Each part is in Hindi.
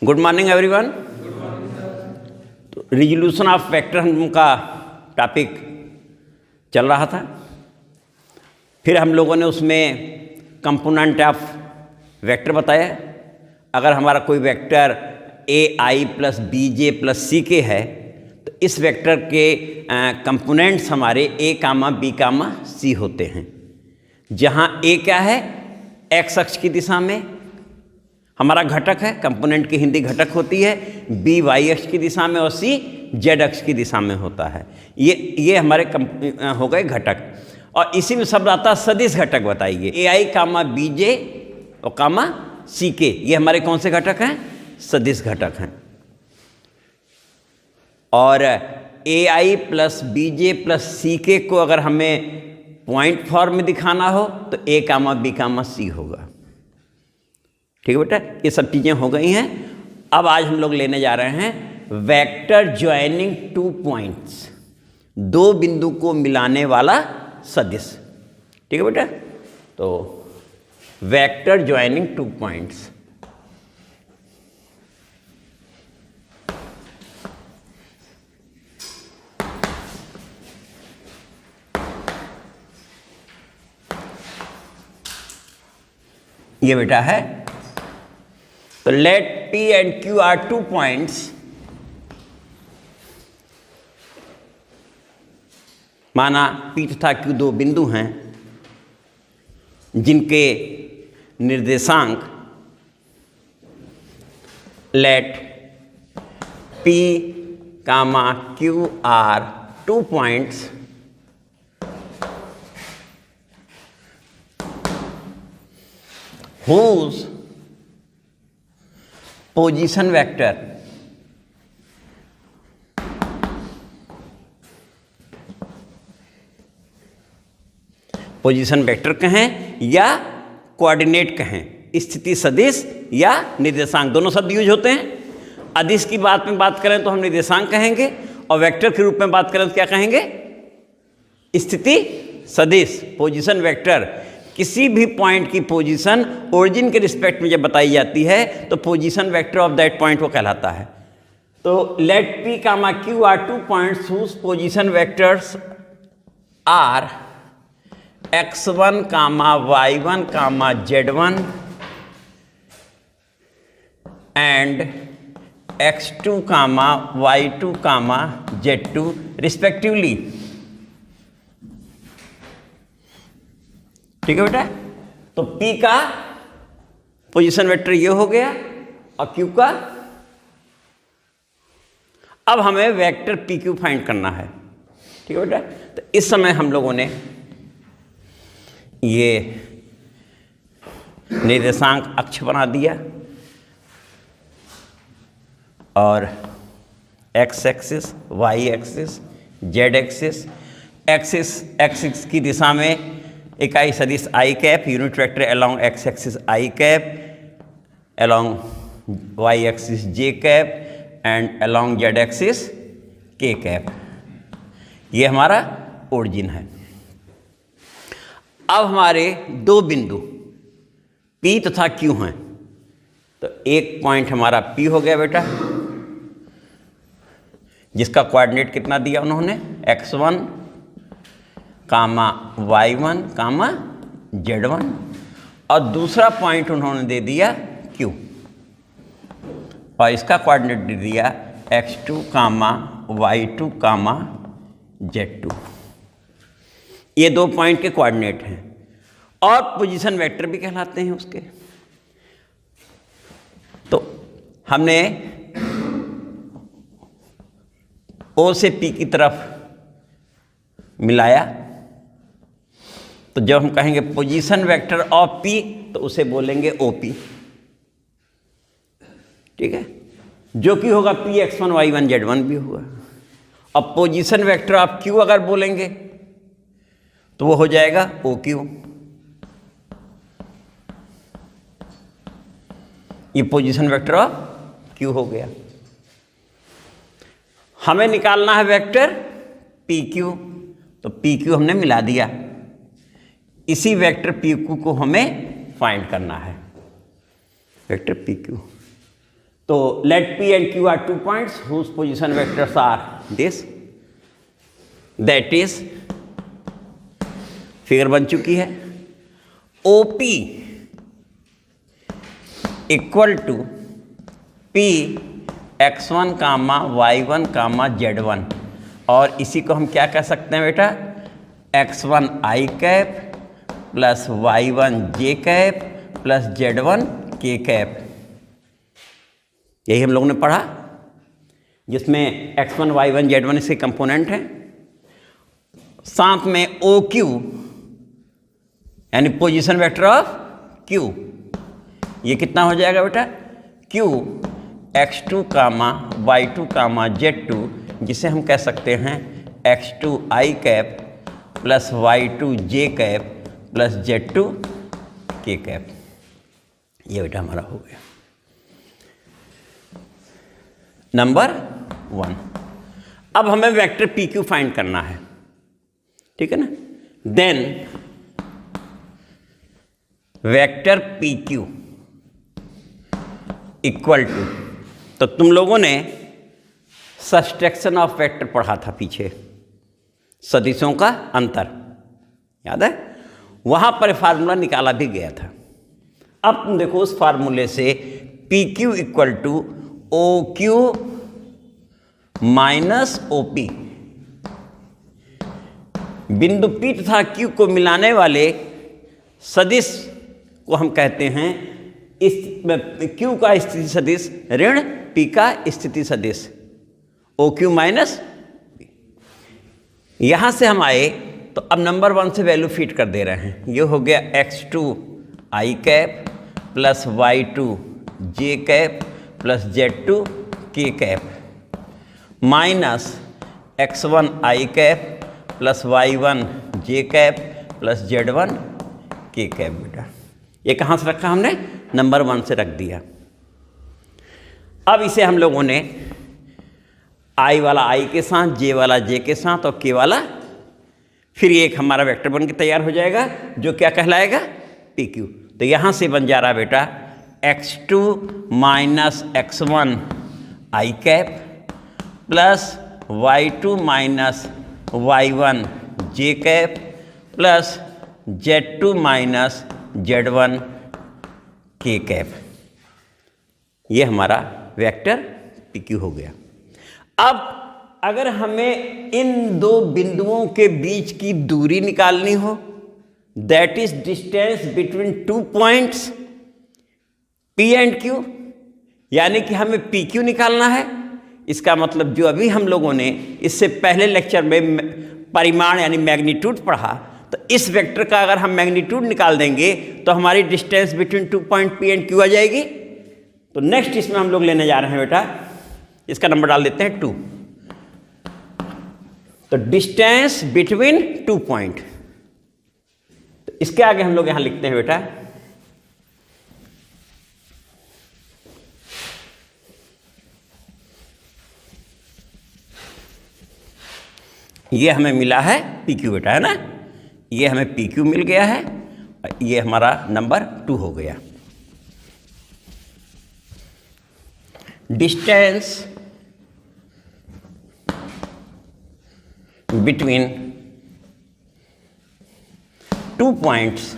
Good morning everyone. तो रिजोल्यूशन ऑफ वेक्टर हम का टॉपिक चल रहा था। फिर हम लोगों ने उसमें कंपोनेंट ऑफ वेक्टर बताया। अगर हमारा कोई vector A I plus B J plus C K है तो इस वेक्टर के कंपोनेंट्स हमारे ए कामा बी कामा सी होते हैं। जहाँ ए क्या है, एक्स अक्ष की दिशा में हमारा घटक है, कंपोनेंट की हिंदी घटक होती है। बी वाई अक्ष की दिशा में और सी जेड अक्ष की दिशा में होता है। ये हमारे हो गए घटक। और इसी में शब्द आता है सदिश घटक। बताइए ए आई कामा बी जे और कामा सी के, ये हमारे कौन से घटक हैं? सदिश घटक हैं। और ए I plus B J plus C के को अगर हमें पॉइंट फॉर्म में दिखाना हो तो ए कामा बी कामा सी होगा। ठीक है बेटा, ये सब चीज़ें हो गई हैं। अब आज हम लोग लेने जा रहे हैं वेक्टर ज्वाइनिंग टू पॉइंट्स, दो बिंदु को मिलाने वाला सदिश। ठीक है बेटा, तो वेक्टर ज्वाइनिंग टू पॉइंट्स। ये बेटा है, तो let P and Q are two points माना P तथा Q दो बिंदु हैं जिनके निर्देशांक let P comma Q are two points whose position vector position vector कहें या कोऑर्डिनेट कहें, स्थिति सदिश या निर्देशांक, दोनों शब्द यूज होते हैं। अदिश की बात करें तो हम निर्देशांक कहेंगे और वेक्टर के रूप में बात करें तो क्या कहेंगे? स्थिति सदिश, पोजीशन वेक्टर। किसी भी पॉइंट की पोजीशन ओरिजिन के रिस्पेक्ट में जब बताई जाती है तो position vector of that point वो कहलाता है। तो let P comma Q are two points whose position vectors are x1 comma y1 comma z1 and x2 comma y2 comma z2 respectively. ठीक है बेटा, तो P का पोजीशन वेक्टर ये हो गया और Q का। अब हमें वेक्टर PQ फाइंड करना है। ठीक है बेटा, तो इस समय हम लोगों ने ये निर्देशांक अक्ष बना दिया और x axis, y axis, z axis. Axis की दिशा में इकाई सदिश I cap, unit vector along X axis I cap, along Y axis J cap and along Z axis K cap. ये हमारा ओरिजिन है। अब हमारे दो बिंदु P तथा Q हैं, तो एक पॉइंट हमारा P हो गया बेटा, जिसका कोऑर्डिनेट कितना दिया उन्होंने? x1 comma y1 comma z1, और दूसरा पॉइंट उन्होंने दे दिया Q और इसका कोऑर्डिनेट दे दिया x2 comma y2 comma z2। ये दो पॉइंट के कोऑर्डिनेट हैं और पोजीशन वेक्टर भी कहलाते हैं उसके। तो हमने O से P की तरफ मिलाया, तो जब हम कहेंगे पोजीशन वेक्टर ऑफ P तो उसे बोलेंगे OP। ठीक है, जो कि होगा P x1 y1 z1 भी होगा। अब पोजीशन वेक्टर ऑफ Q अगर बोलेंगे तो वो हो जाएगा OQ। ये पोजीशन वेक्टर ऑफ Q हो गया। हमें निकालना है वेक्टर PQ, तो PQ हमने मिला दिया। इसी वेक्टर PQ को हमें फाइंड करना है, वेक्टर PQ। तो let P and Q are 2 points whose position vectors are this. That is, figure बन चुकी है. OP equal to P x1 comma y1 comma z1, और इसी को हम क्या कह सकते हैं बेटा, x1 i cap plus y1 j cap plus z1 k cap. यही हम लोगों ने पढ़ा, जिसमें x1 y1 z1 इसके कंपोनेंट हैं. साथ में OQ यानी पोजीशन वेक्टर ऑफ Q, ये कितना हो जाएगा बेटा, Q x2 comma y2 comma z2, जिसे हम कह सकते हैं x2 i cap plus y2 j cap plus z2 k cap. ये बेटा हमारा हो गया नंबर 1. अब हमें वेक्टर PQ फाइंड करना है, ठीक है ना. Then vector PQ equal to, तो तुम लोगों ने सब्सट्रैक्शन ऑफ वेक्टर पढ़ा था पीछे, सदिशों का अंतर याद है, वहां पर फार्मूला निकाला भी गया था. अब तुम देखो उस फार्मूले से PQ equal to OQ minus OP, बिंदु P तथा Q को मिलाने वाले सदिश को हम कहते हैं इस Q का स्थिति सदिश ऋण P का स्थिति सदिश OQ माइनस P. यहां से हम आए तो अब नंबर 1 से वैल्यू फिट कर दे रहे हैं. ये हो गया x2 i cap plus y2 j cap plus z2 k cap minus x1 i cap plus y1 j cap plus z1 k cap. बेटा ये कहाँ से रखा हमने, नंबर 1 से रख दिया. अब इसे हम लोगों ने i वाला i के साथ, j वाला j के साथ और k वाला, फिर ये एक हमारा वेक्टर बन के तैयार हो जाएगा जो क्या कहलाएगा, PQ. तो यहाँ से बन जा रहा बेटा x2 minus x1 i cap plus y2 minus y1 j cap plus z2 minus z1 k cap. ये हमारा वेक्टर PQ हो गया. अब अगर हमें इन दो बिंदुओं के बीच की दूरी निकालनी हो, that is distance between 2 points P and Q, यानी कि हमें PQ निकालना है. इसका मतलब जो अभी हम लोगों ने इससे पहले लेक्चर में परिमाण यानी मैग्नीट्यूड पढ़ा, तो इस वेक्टर का अगर हम मैग्नीट्यूड निकाल देंगे तो हमारी distance between 2 point P and Q आ जाएगी. तो नेक्स्ट इसमें हम लोग लेने जा रहे हैं बेटा, इसका नंबर डाल देते हैं 2. तो डिस्टेंस बिटवीन 2 पॉइंट, तो इसके आगे हम लोग यहां लिखते हैं बेटा ये हमें मिला है PQ बेटा, है ना. ये हमें PQ मिल गया है, ये हमारा नंबर 2 हो गया. Distance between 2 points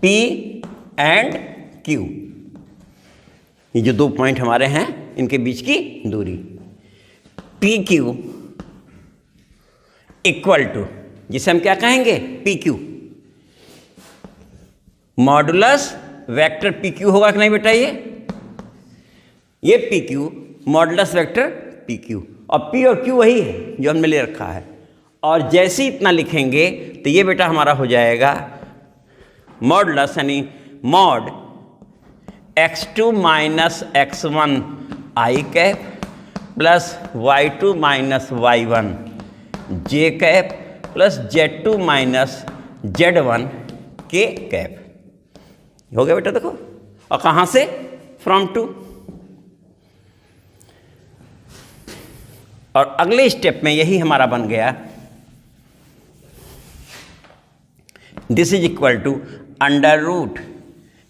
P and Q, ये जो 2 पॉइंट हमारे हैं इनके बीच की दूरी PQ इक्वल टू, जिसे हम क्या कहेंगे, PQ मॉडुलस वेक्टर PQ होगा कि नहीं बेटा. ये PQ मॉडुलस वेक्टर PQ, और P और Q वही है जो हमने ले रखा है. और जैसे ही इतना लिखेंगे तो ये बेटा हमारा हो जाएगा मॉडुलस यानी mod x2 minus x1 i cap plus y2 minus y1 j cap plus z2 minus z1 k cap. हो गया बेटा देखो, और कहाँ से, फ्रॉम 2. और अगले स्टेप में यही हमारा बन गया, this is equal to under root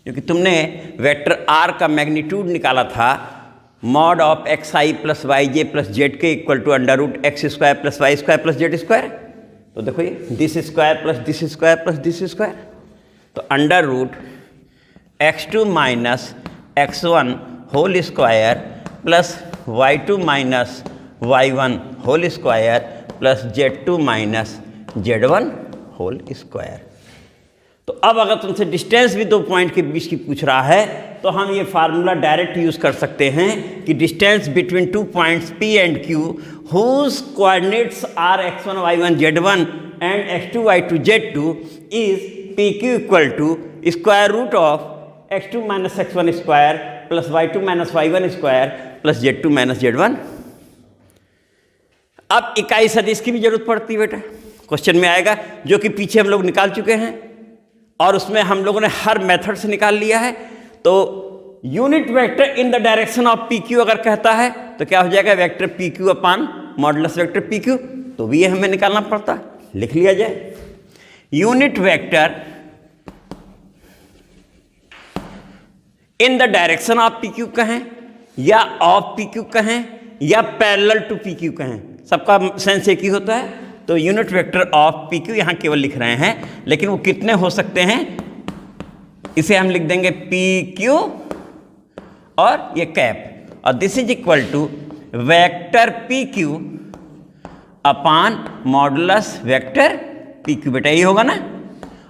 क्योंकि तुमने वेक्टर आर का मैग्नीट्यूड निकाला था mod of X I plus Y J plus Z K equal to under root X square plus Y square plus Z square. तो देखो ये this square plus this square plus this square, तो under root x2 minus x1 whole square plus y2 minus y1 whole square plus z2 minus z1 whole square. तो अब अगर तुमसे डिस्टेंस भी दो पॉइंट के बीच की पूछ रहा है तो हम ये फार्मूला डायरेक्ट यूज कर सकते हैं कि distance between two points P and Q whose coordinates are x1 y1 z1 and x2 y2 z2 is PQ equal to square root of x2 minus x1 square plus y2 minus y1 square plus z2 minus z1। अब इकाई सदिश की भी जरूरत पड़ती है बेटा, क्वेश्चन में आएगा, जो कि पीछे हम लोग निकाल चुके हैं और उसमें हम लोगों ने हर मेथड से निकाल लिया है। तो unit vector in the direction of P Q अगर कहता है तो क्या हो जाएगा, vector P Q upon modulus vector P Q, तो भी ये हमें निकालना पड़ता है, लिख लिया जाए। Unit vector in the direction of P Q कहें या ऑफ पी क्यू कहें या पैरेलल टू पी क्यू कहें, सबका सेंस एक ही होता है। तो unit vector of P Q यहां केवल लिख रहे हैं, लेकिन वो कितने हो सकते हैं, इसे हम लिख देंगे पी क्यू और ये कैप, और this is equal to vector P Q upon modulus vector P Q. बेटा ये होगा ना।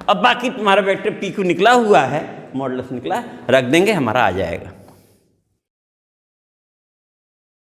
अब बाकी तुम्हारा वेक्टर पी क्यू निकला हुआ है, मॉडुलस निकला, रख देंगे, हमारा आ जाएगा।